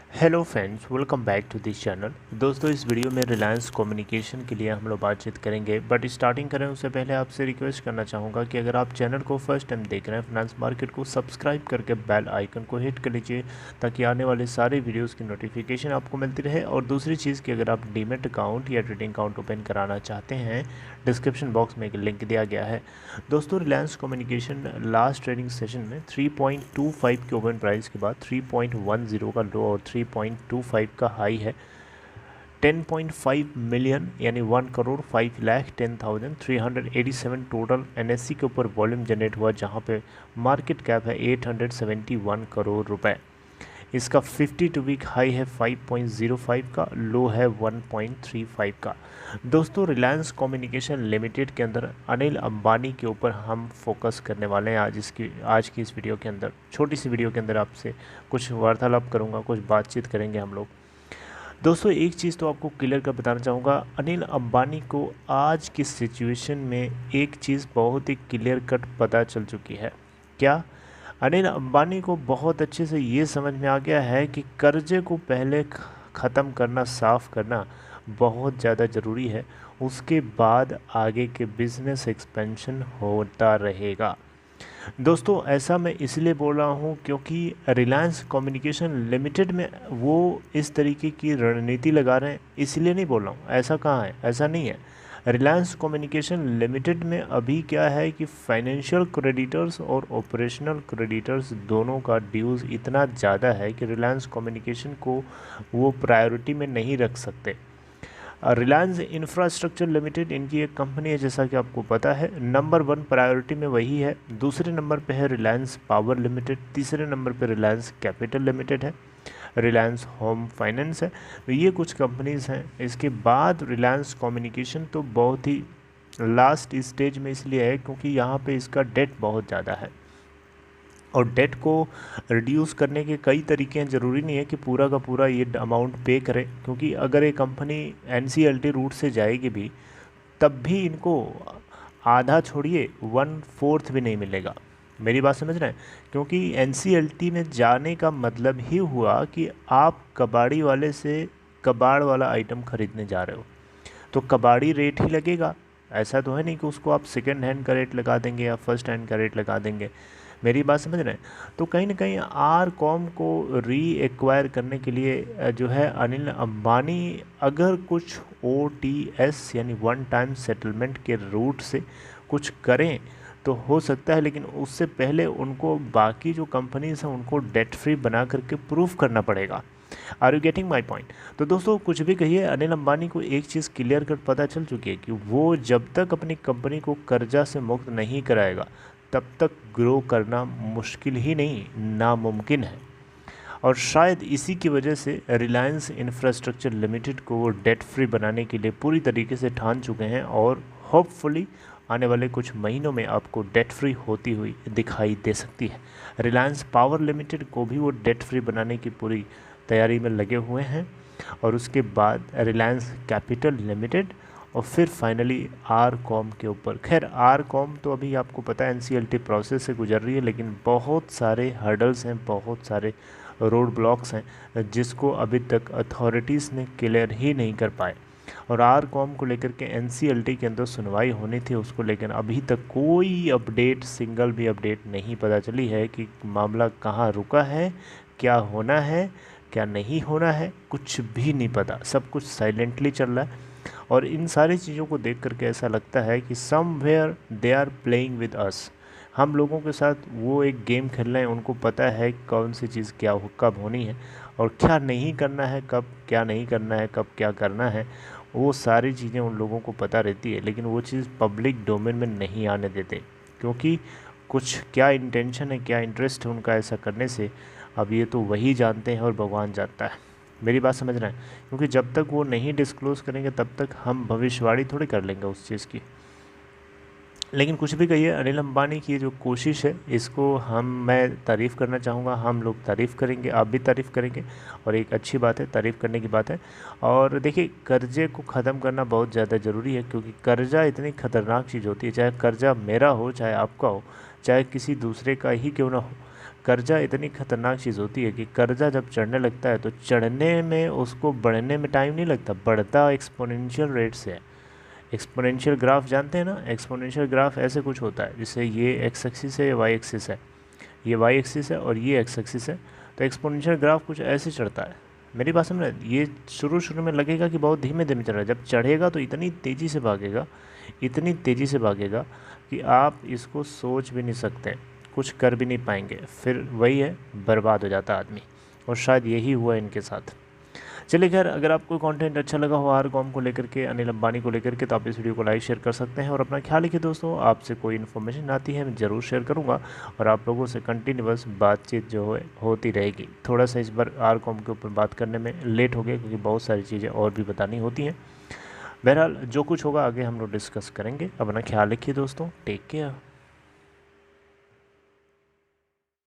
Hello friends, welcome back to this channel. दोस्तों, इस video में रिलायंस कम्युनिकेशन के लिए हम लोग बातचीत करेंगे, बट स्टार्टिंग करें उससे पहले आपसे रिक्वेस्ट करना चाहूँगा कि अगर आप चैनल को फर्स्ट टाइम देख रहे हैं फाइनेंस मार्केट को सब्सक्राइब करके बेल आइकन को हिट कर लीजिए ताकि आने वाले सारे वीडियोज़ की नोटिफिकेशन आपको मिलती रहे। और दूसरी चीज़ कि अगर आप डीमेट अकाउंट या ट्रेडिंग अकाउंट ओपन कराना चाहते हैं, डिस्क्रिप्शन बॉक्स में एक लिंक दिया गया है। दोस्तों, Reliance communication last trading session में 3.25 के ओपन प्राइस के बाद 3.10 का लो और 3.25 का हाई है। 10.5 मिलियन यानी 1,05,10,387 टोटल एनएससी के ऊपर वॉल्यूम जनरेट हुआ, जहां पे मार्केट कैप है 871 करोड़ रुपए। इसका 52 वीक हाई है 5.05 का, लो है 1.35 का। दोस्तों, रिलायंस कम्युनिकेशन लिमिटेड के अंदर अनिल अंबानी के ऊपर हम फोकस करने वाले हैं आज की इस वीडियो के अंदर। छोटी सी वीडियो के अंदर आपसे कुछ वार्तालाप करूंगा, कुछ बातचीत करेंगे हम लोग। दोस्तों, एक चीज़ तो आपको क्लियर कर बताना चाहूँगा, अनिल अंबानी को आज की सिचुएशन में एक चीज़ बहुत ही क्लियर कट पता चल चुकी है। क्या? अनिल अंबानी को बहुत अच्छे से ये समझ में आ गया है कि कर्जे को पहले ख़त्म करना, साफ़ करना बहुत ज़्यादा ज़रूरी है। उसके बाद आगे के बिजनेस एक्सपेंशन होता रहेगा। दोस्तों, ऐसा मैं इसलिए बोल रहा हूँ क्योंकि रिलायंस कम्युनिकेशन लिमिटेड में वो इस तरीके की रणनीति लगा रहे हैं, इसलिए नहीं बोल रहा हूँ। ऐसा कहाँ है? ऐसा नहीं है। रिलायंस कम्युनिकेशन लिमिटेड में अभी क्या है कि फाइनेंशियल क्रेडिटर्स और ऑपरेशनल क्रेडिटर्स दोनों का ड्यूज़ इतना ज़्यादा है कि रिलायंस कम्युनिकेशन को वो प्रायोरिटी में नहीं रख सकते। रिलायंस इंफ्रास्ट्रक्चर लिमिटेड इनकी एक कंपनी है, जैसा कि आपको पता है। नंबर 1 प्रायोरिटी में वही है। दूसरे नंबर पे है रिलायंस पावर लिमिटेड। तीसरे नंबर पे रिलायंस कैपिटल लिमिटेड है। रिलायंस होम फाइनेंस है। तो ये कुछ कंपनीज़ हैं। इसके बाद रिलायंस कम्युनिकेशन तो बहुत ही लास्ट स्टेज में इसलिए है क्योंकि यहाँ पे इसका डेट बहुत ज़्यादा है और डेट को रिड्यूस करने के कई तरीके हैं। ज़रूरी नहीं है कि पूरा का पूरा ये अमाउंट पे करें, क्योंकि अगर एक कंपनी एनसीएलटी रूट से जाएगी भी तब भी इनको आधा छोड़िए 1/4 भी नहीं मिलेगा। मेरी बात समझ रहे हैं? क्योंकि एनसीएलटी में जाने का मतलब ही हुआ कि आप कबाड़ी वाले से कबाड़ वाला आइटम खरीदने जा रहे हो, तो कबाड़ी रेट ही लगेगा। ऐसा तो है नहीं कि उसको आप सेकेंड हैंड का रेट लगा देंगे या फर्स्ट हैंड का रेट लगा देंगे। मेरी बात समझ रहे हैं? तो कहीं ना कहीं आर कॉम को री एक्वायर करने के लिए जो है अनिल अंबानी अगर कुछ ओ टी एस यानी वन टाइम सेटलमेंट के रूट से कुछ करें तो हो सकता है, लेकिन उससे पहले उनको बाकी जो कंपनीज हैं उनको डेट फ्री बना करके प्रूफ करना पड़ेगा। Are you getting my point? तो दोस्तों, कुछ भी कहिए, अनिल अंबानी को एक चीज़ क्लियर कर पता चल चुकी है कि वो जब तक अपनी कंपनी को कर्जा से मुक्त नहीं कराएगा तब तक ग्रो करना मुश्किल ही नहीं, नामुमकिन है। और शायद इसी की वजह से रिलायंस इंफ्रास्ट्रक्चर लिमिटेड को वो डेट फ्री बनाने के लिए पूरी तरीके से ठान चुके हैं और होपफुली आने वाले कुछ महीनों में आपको डेट फ्री होती हुई दिखाई दे सकती है। रिलायंस पावर लिमिटेड को भी वो डेट फ्री बनाने की पूरी तैयारी में लगे हुए हैं, और उसके बाद रिलायंस कैपिटल लिमिटेड, और फिर फाइनली आर कॉम के ऊपर। खैर, आर कॉम तो अभी आपको पता है एनसीएलटी प्रोसेस से गुजर रही है, लेकिन बहुत सारे हर्डल्स हैं, बहुत सारे रोड ब्लॉक्स हैं जिसको अभी तक अथॉरिटीज़ ने क्लियर ही नहीं कर पाए। और आर कॉम को लेकर के एनसीएलटी के अंदर सुनवाई होनी थी, उसको लेकर अभी तक कोई अपडेट, सिंगल भी अपडेट नहीं पता चली है कि मामला कहाँ रुका है, क्या होना है, क्या नहीं होना है, कुछ भी नहीं पता। सब कुछ साइलेंटली चल रहा है और इन सारी चीज़ों को देख करके ऐसा लगता है कि somewhere they are playing with us. हम लोगों के साथ वो एक गेम खेल रहे हैं। उनको पता है कौन सी चीज़ क्या कब होनी है और क्या नहीं करना है, कब क्या नहीं करना है, कब क्या करना है। वो सारी चीज़ें उन लोगों को पता रहती है, लेकिन वो चीज़ पब्लिक डोमेन में नहीं आने देते, क्योंकि कुछ क्या इंटेंशन है, क्या इंटरेस्ट है उनका ऐसा करने से, अब ये तो वही जानते हैं और भगवान जानता है। मेरी बात समझ रहे हैं? क्योंकि जब तक वो नहीं डिस्क्लोज़ करेंगे तब तक हम भविष्यवाणी थोड़ी कर लेंगे उस चीज़ की। लेकिन कुछ भी कहिए, अनिल अंबानी की जो कोशिश है इसको मैं तारीफ़ करना चाहूँगा। हम लोग तारीफ़ करेंगे, आप भी तारीफ़ करेंगे, और एक अच्छी बात है, तारीफ़ करने की बात है। और देखिए, कर्जे को ख़त्म करना बहुत ज़्यादा ज़रूरी है, क्योंकि कर्जा इतनी ख़तरनाक चीज़ होती है, चाहे कर्जा मेरा हो, चाहे आपका हो, चाहे किसी दूसरे का ही क्यों ना हो। कर्जा इतनी खतरनाक चीज़ होती है कि कर्जा जब चढ़ने लगता है तो चढ़ने में उसको बढ़ने में टाइम नहीं लगता, बढ़ता एक्सपोनेंशियल रेट से है। एक्सपोनेंशियल ग्राफ जानते हैं ना, एक्सपोनेंशियल ग्राफ ऐसे कुछ होता है, जैसे ये एक्स एक्सिस है, ये वाई एक्सिस है, ये वाई एक्सिस है और ये एक्स एक्सिस है, तो एक्सपोनेंशियल ग्राफ कुछ ऐसे चढ़ता है। मेरी बात समझ, ये शुरू में लगेगा कि बहुत धीमे धीमे चल रहा है, जब चढ़ेगा तो इतनी तेज़ी से भागेगा, इतनी तेज़ी से भागेगा कि आप इसको सोच भी नहीं सकते, कुछ कर भी नहीं पाएंगे, फिर वही है, बर्बाद हो जाता आदमी। और शायद यही हुआ इनके साथ। चलिए खैर, अगर आपको कंटेंट अच्छा लगा हो ARCOM को लेकर के, अनिल अंबानी को लेकर के, तो आप इस वीडियो को लाइक शेयर कर सकते हैं। और अपना ख्याल रखिए दोस्तों, आपसे कोई इन्फॉर्मेशन आती है मैं ज़रूर शेयर करूंगा और आप लोगों से कंटिन्यूअस बातचीत जो है होती रहेगी। थोड़ा सा इस बार ARCOM के ऊपर बात करने में लेट हो गया क्योंकि बहुत सारी चीज़ें और भी बतानी होती हैं। बहरहाल जो कुछ होगा आगे हम लोग डिस्कस करेंगे। अपना ख्याल रखिए दोस्तों, टेक केयर।